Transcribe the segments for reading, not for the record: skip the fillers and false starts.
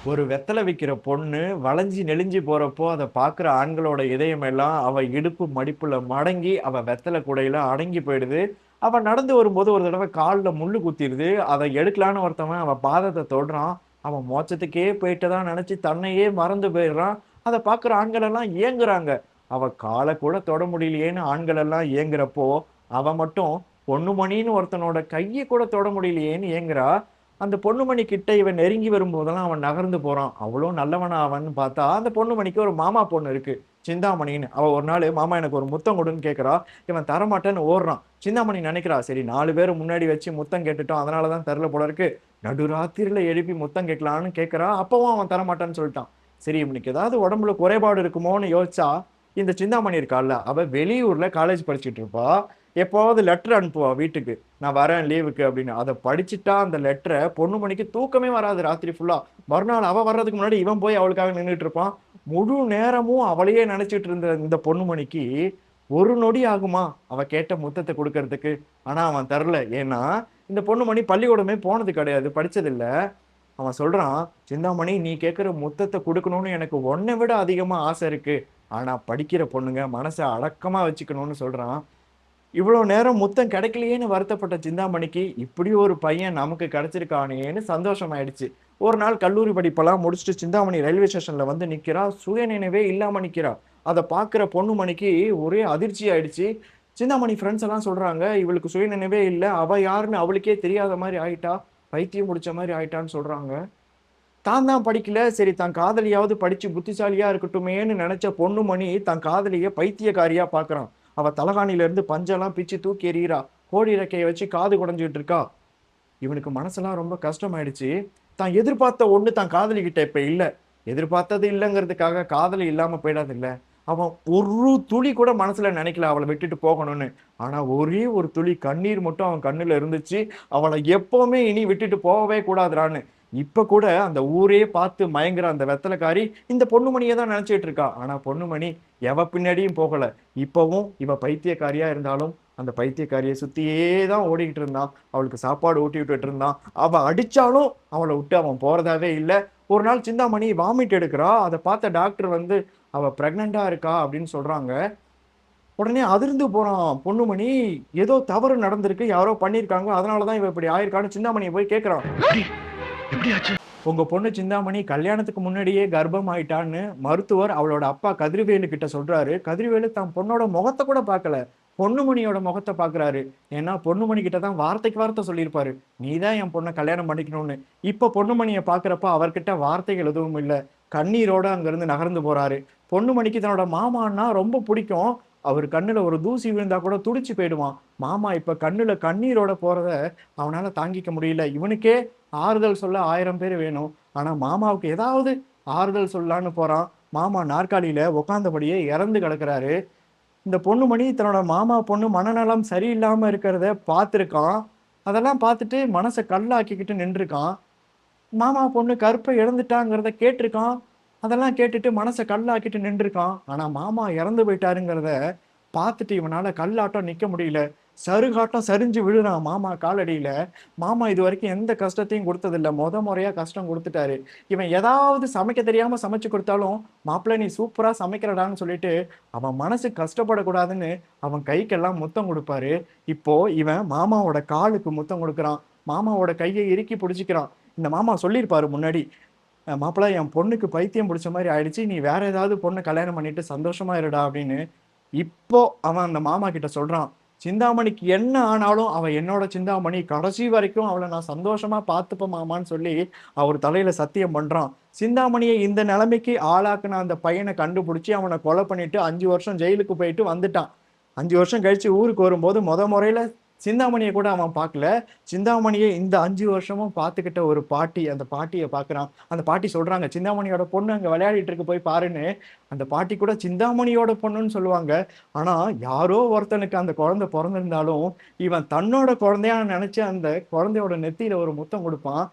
ஒரு வெத்தல விக்கிற பொண்ணு வளைஞ்சு நெளிஞ்சு போறப்போ, அத பாக்குற ஆண்களோட இதயம் எல்லாம் அவ இடுப்பு மடிப்புல மடங்கி, அவ வெத்தல கூடையில அடங்கி போயிடுது. அவ நடந்து வரும்போது ஒரு தடவ கால்ல முள்ளு குத்திருது. அத எடுக்கலான்னு ஒருத்தவன் அவ பாதத்த தொடுறான். அவன் மோட்சத்துக்கே போயிட்டதா நெனச்சு தன்னையே மறந்து போயிடுறான். அத பாக்குற ஆண்கள் எல்லாம் ஏங்குறாங்க. அவ கால கூட தொட முடியலையேன்னு ஆண்கள் எல்லாம் ஏங்குறப்போ, அவ மட்டும் பொண்ணுமணின்னு ஒருத்தனோட கைய கூட தொட முடியலையேன்னு ஏங்குறா. அந்த பொண்ணுமணி கிட்ட இவன் நெருங்கி வரும்போதெல்லாம் அவன் நகர்ந்து போறான். அவ்ளோ நல்லவனா அவன்னு பார்த்தா, அந்த பொண்ணுமணிக்கு ஒரு மாமா பொண்ணு இருக்கு. சிந்தாமணின்னு. அவ ஒரு நாளு, "மாமா எனக்கு ஒரு முத்தம் குடுன்னு" கேட்கிறா. இவன் தரமாட்டேன்னு ஓடுறான். சிந்தாமணி நெனைக்கிறா, சரி 4 பேரு முன்னாடி வச்சு முத்தம் கேட்டுட்டோம். அதனால தான் தரல போல இருக்கு. நடுராத்திரில எழுப்பி முத்தம் கேட்கலான்னு கேட்கிறா. அப்பவும் அவன் தரமாட்டேன்னு சொல்ட்டான். சரி இவனுக்கு ஏதாவது உடம்புல குறைபாடு இருக்குமோன்னு யோசிச்சா, இந்த சிந்தாமணி இருக்கால்ல, அவ வெளியூர்ல காலேஜ் படிச்சுட்டு இருப்பா. எப்பவாவது லெட்டர் அனுப்புவா வீட்டுக்கு. நான் வரேன் லீவுக்கு அப்படின்னு. அத படிச்சுட்டா அந்த லெட்டர பொண்ணுமணிக்கு தூக்கமே வராது ராத்திரி ஃபுல்லா. மறுநாள் அவ வர்றதுக்கு முன்னாடி இவன் போய் அவளுக்காக நின்னுட்டு இருப்பான். முழு நேரமும் அவளையே நினைச்சுட்டு இருந்த இந்த பொண்ணுமணிக்கு, ஒரு நொடி ஆகுமா அவ கேட்ட முத்தத்த குடுக்கறதுக்கு. ஆனா அவன் தரல. ஏன்னா, இந்த பொண்ணுமணி பள்ளிக்கூடமே போனது கிடையாது. படிச்சதில்ல. அவன் சொல்றான், "சிந்தாமணி நீ கேட்கிற முத்தத்த குடுக்கணும்னு எனக்கு உன்ன விட அதிகமா ஆசை இருக்கு. ஆனா படிக்கிற பொண்ணுங்க மனச அடக்கமா வச்சுக்கணும்னு" சொல்றான். இவ்வளோ நேரம் முத்தம் கிடைக்கலையேன்னு வருத்தப்பட்ட சிந்தாமணிக்கு, இப்படி ஒரு பையன் நமக்கு கிடைச்சிருக்கானேன்னு சந்தோஷமாயிடுச்சு. ஒரு நாள் கல்லூரி படிப்பெல்லாம் முடிச்சுட்டு சிந்தாமணி ரயில்வே ஸ்டேஷன்ல வந்து நிக்கிறா. சுயநினைவே இல்லாம நிக்கிறா. அத பார்க்கிற பொண்ணுமணிக்கு ஒரே அதிர்ச்சி ஆயிடுச்சு. சிந்தாமணி ஃப்ரெண்ட்ஸ் எல்லாம் சொல்றாங்க, "இவளுக்கு சுயநினைவே இல்ல. அவ யாருன்னு அவளுக்கே தெரியாத மாரி ஆயிட்டா. பைத்தியம் புடிச்ச மாரி ஆயிட்டான்னு" சொல்றாங்க. தான் படிக்கல. சரி தான் காதலியாவது படிச்சு புத்திசாலியா இருக்கட்டுமேன்னு நெனச்ச பொண்ணுமணி, தன் காதலிய பைத்தியக்காரியா பார்க்குறான். அவ தலகாணியில இருந்து பஞ்செல்லாம் பிச்சு தூக்கி எறியிறா. கோழி ரெக்கைய வச்சு காது குடைஞ்சுட்டு இருக்கா. இவனுக்கு மனசெல்லாம் ரொம்ப கஷ்டமாயிடுச்சு. தான் எதிர்பார்த்த ஒண்ணு தான் காதலி கிட்ட இப்ப இல்ல. எதிர்பார்த்தது இல்லங்கிறதுக்காக காதலி இல்லாம போயிடாதுல்ல. அவன் ஒரு துளி கூட மனசுல நெனைக்கல அவள விட்டுட்டு போகணும்னு. ஆனா ஒரே ஒரு துளி கண்ணீர் மட்டும் அவன் கண்ணுல இருந்துச்சு. அவள எப்பவுமே இனி விட்டுட்டு போகவே கூடாதுடான்னு. இப்ப கூட அந்த ஊரே பார்த்து மயங்குற அந்த வெத்தலக்காரி இந்த பொண்ணுமணிய தான் நெனச்சுட்டு இருக்கா. ஆனா பொண்ணுமணி எவ பின்னாடியும் போகல. இப்பவும் இவ பைத்தியக்காரியா இருந்தாலும், அந்த பைத்தியக்காரிய சுத்தியே தான் ஓடிக்கிட்டு இருந்தான். அவளுக்கு சாப்பாடு ஊட்டி விட்டுட்டு இருந்தான். அவ அடிச்சாலும் அவள விட்டு அவன் போறதாவே இல்ல. ஒரு நாள் சிந்தாமணி வாமிட் எடுக்கிறா. அத பார்த்த டாக்டர் வந்து, "அவ பிரெக்னன்ட்டா இருக்கா" அப்படின்னு சொல்றாங்க. உடனே அதிர்ந்து போறான் பொண்ணுமணி. ஏதோ தவறு நடந்திருக்கு. யாரோ பண்ணியிருக்காங்க. அதனால தான் இவ இப்படி ஆயிருக்கான்னு சிந்தாமணிய போய் கேட்கிறான். எப்படி எப்படி ஆச்சு? உங்க பொண்ணு சிந்தாமணி கல்யாணத்துக்கு முன்னாடியே கர்ப்பம் ஆயிட்டான்னு மருத்துவர் அவளோட அப்பா கதிர்வேலு கிட்ட சொல்றாரு. கதிர்வேலு தான் பொண்ணோட முகத்த கூட பார்க்கல. பொண்ணுமணியோட முகத்த பார்க்கிறாரு. ஏன்னா பொண்ணுமணி கிட்ட தான் வார்த்தைக்கு வார்த்தை சொல்லியிருப்பாரு. நீ தான் என் பொண்ண கல்யாணம் பண்ணிக்கணும்னு. இப்ப பொண்ணுமணிய பார்க்கிறப்ப அவர்கிட்ட வார்த்தைகள் எதுவும் இல்ல. கண்ணீரோட அங்கிருந்து நகர்ந்து போறாரு. பொண்ணுமணிக்கு தன்னோட மாமான்னா ரொம்ப பிடிக்கும். அவர் கண்ணுல ஒரு தூசி விழுந்தா கூட துடிச்சு போயிடுவான். மாமா இப்ப கண்ணுல கண்ணீரோட போறத அவனால தாங்கிக்க முடியல. இவனுக்கே ஆறுதல் சொல்ல 1000 பேர் வேணும். ஆனா மாமாவுக்கு ஏதாவது ஆறுதல் சொல்லலான்னு போறான். மாமா நாற்காலியில உட்கார்ந்தபடியே இறந்து கிடக்குறாரு. இந்த பொண்ணுமணி தன்னோட மாமா பொண்ணு மனநலம் சரியில்லாம இருக்கிறத பார்த்திருக்கான். அதெல்லாம் பார்த்துட்டு மனச கல்லாக்கிக்கிட்டு நின்றுக்கான். மாமா பொண்ணு கருப்பை இழந்துட்டாங்கிறத கேட்டிருக்கான். அதெல்லாம் கேட்டுட்டு மனச கல்லாக்கிட்டு நின்றுக்கான். ஆனா மாமா இறந்து போயிட்டாருங்கிறத பார்த்துட்டு இவனால கல்லாட்டம் நிக்க முடியல. சருகாட்டம் சரிஞ்சு விழுறான் மாமா காலடியில. மாமா இதுவரைக்கும் எந்த கஷ்டத்தையும் குடுத்ததில்ல. முறையா கஷ்டம் குடுத்துட்டாரு. இவன் ஏதாவது சமைக்க தெரியாம சமைச்சு குடுத்தாலும், "மாப்பிள நீ சூப்பரா சமைக்கிறடான்னு" சொல்லிட்டு, அவன் மனசு கஷ்டப்படக்கூடாதுன்னு அவன் கைக்கெல்லாம் முத்தம் குடுப்பாரு. இப்போ இவன் மாமாவோட காலுக்கு முத்தம் குடுக்குறான். மாமாவோட கைய இறுக்கி புடிச்சுக்கிறான். இந்த மாமா சொல்லியிருப்பாரு முன்னாடி, "மாப்பிள என் பொண்ணுக்கு பைத்தியம் புடிச்ச மாரி ஆயிடுச்சு. நீ வேற ஏதாவது பொண்ண கல்யாணம் பண்ணிட்டு சந்தோஷமா இருடா" அப்படின்னு. இப்போ அவன் அந்த மாமா கிட்ட சொல்றான். "சிந்தாமணிக்கு என்ன ஆனாலும் அவ என்னோட சிந்தாமணி. கடைசி வரைக்கும் அவள நான் சந்தோஷமா பார்த்துப்பேன் மாமான்னு" சொல்லி அவரு தலையில சத்தியம் பண்றான். சிந்தாமணிய இந்த நிலைமைக்கு ஆளாக்குன அந்த பையன கண்டுபிடிச்சு அவன கொலை பண்ணிட்டு 5 வருஷம் ஜெயிலுக்கு போயிட்டு வந்துட்டான். 5 வருஷம் கழிச்சு ஊருக்கு வரும்போது முறையில சிந்தாமணிய கூட அவன் பார்க்கல. சிந்தாமணிய இந்த 5 வருஷமும் பார்த்துக்கிட்ட ஒரு பாட்டி, அந்த பாட்டிய பார்க்குறான். அந்த பாட்டி சொல்றாங்க, "சிந்தாமணியோட பொண்ணு அங்க விளையாடிட்டு இருக்கு போய் பாருன்னு." அந்த பாட்டி கூட சிந்தாமணியோட பொண்ணுன்னு சொல்லுவாங்க. ஆனா, யாரோ ஒருத்தனுக்கு அந்த குழந்தை பொறந்திருந்தாலும், இவன் தன்னோட குழந்தையா நெனச்சு அந்த குழந்தையோட நெத்தியில ஒரு முத்தம் குடுப்பான்.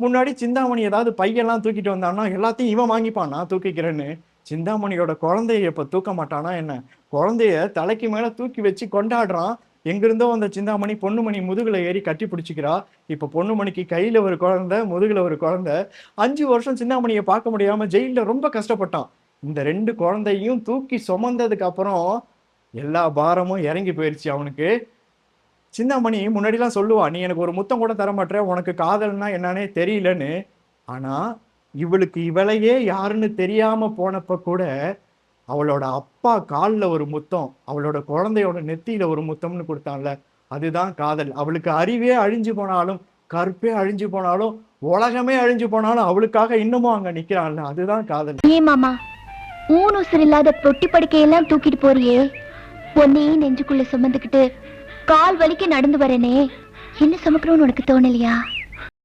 முன்னாடி சிந்தாமணி ஏதாவது பையெல்லாம் தூக்கிட்டு வந்தான்னா, எல்லாத்தையும் இவன் வாங்கிப்பான், நான் தூக்கிக்கிறேன்னு. சிந்தாமணியோட குழந்தைய இப்ப தூக்க மாட்டானா என்ன? குழந்தைய தலைக்கு மேல தூக்கி வச்சு கொண்டாடுறான். எங்கிருந்தோ அந்த சிந்தாமணி பொண்ணுமணி முதுகுல ஏறி கட்டி பிடிச்சிக்கிறா. இப்ப பொண்ணுமணிக்கு கையில ஒரு குழந்தை, முதுகுல ஒரு குழந்தை. 5 வருஷம் சிந்தாமணிய பார்க்க முடியாம ஜெயில்ல ரொம்ப கஷ்டப்பட்டான். இந்த 2 குழந்தையும் தூக்கி சுமந்ததுக்கு அப்புறம் எல்லா பாரமும் இறங்கி போயிருச்சு அவனுக்கு. சிந்தாமணி முன்னாடிலாம் சொல்லுவா, "நீ எனக்கு ஒரு முத்தம் கூட தரமாட்ற. உனக்கு காதல்னா என்னன்னே தெரியலன்னு." ஆனா, இவளுக்கு இவளையே யாருன்னு தெரியாம போனப்ப கூட, அவளோட அப்பா கால்ல ஒரு முத்தம், அவளோட குழந்தையோட நெத்தியில ஒரு முத்தம்னு குடுத்தான்ல, அதுதான் காதல். அவளுக்கு அறிவே அழிஞ்சு போனாலும், கற்பே அழிஞ்சு போனாலும், உலகமே அழிஞ்சு போனாலும் அவளுக்காக இன்னமும் அங்க நிக்கிறான்ல, அதுதான் காதல். ஏன் மாமா ஊன் உசுர் இல்லாத பொட்டி படுக்கையெல்லாம் தூக்கிட்டு போறியே, பொன்னையே நெஞ்சுக்குள்ள சுமந்துக்கிட்டு கால் வலிக்க நடந்து வரனே, என்ன சுமக்கணும்னு உனக்கு தோணலையா?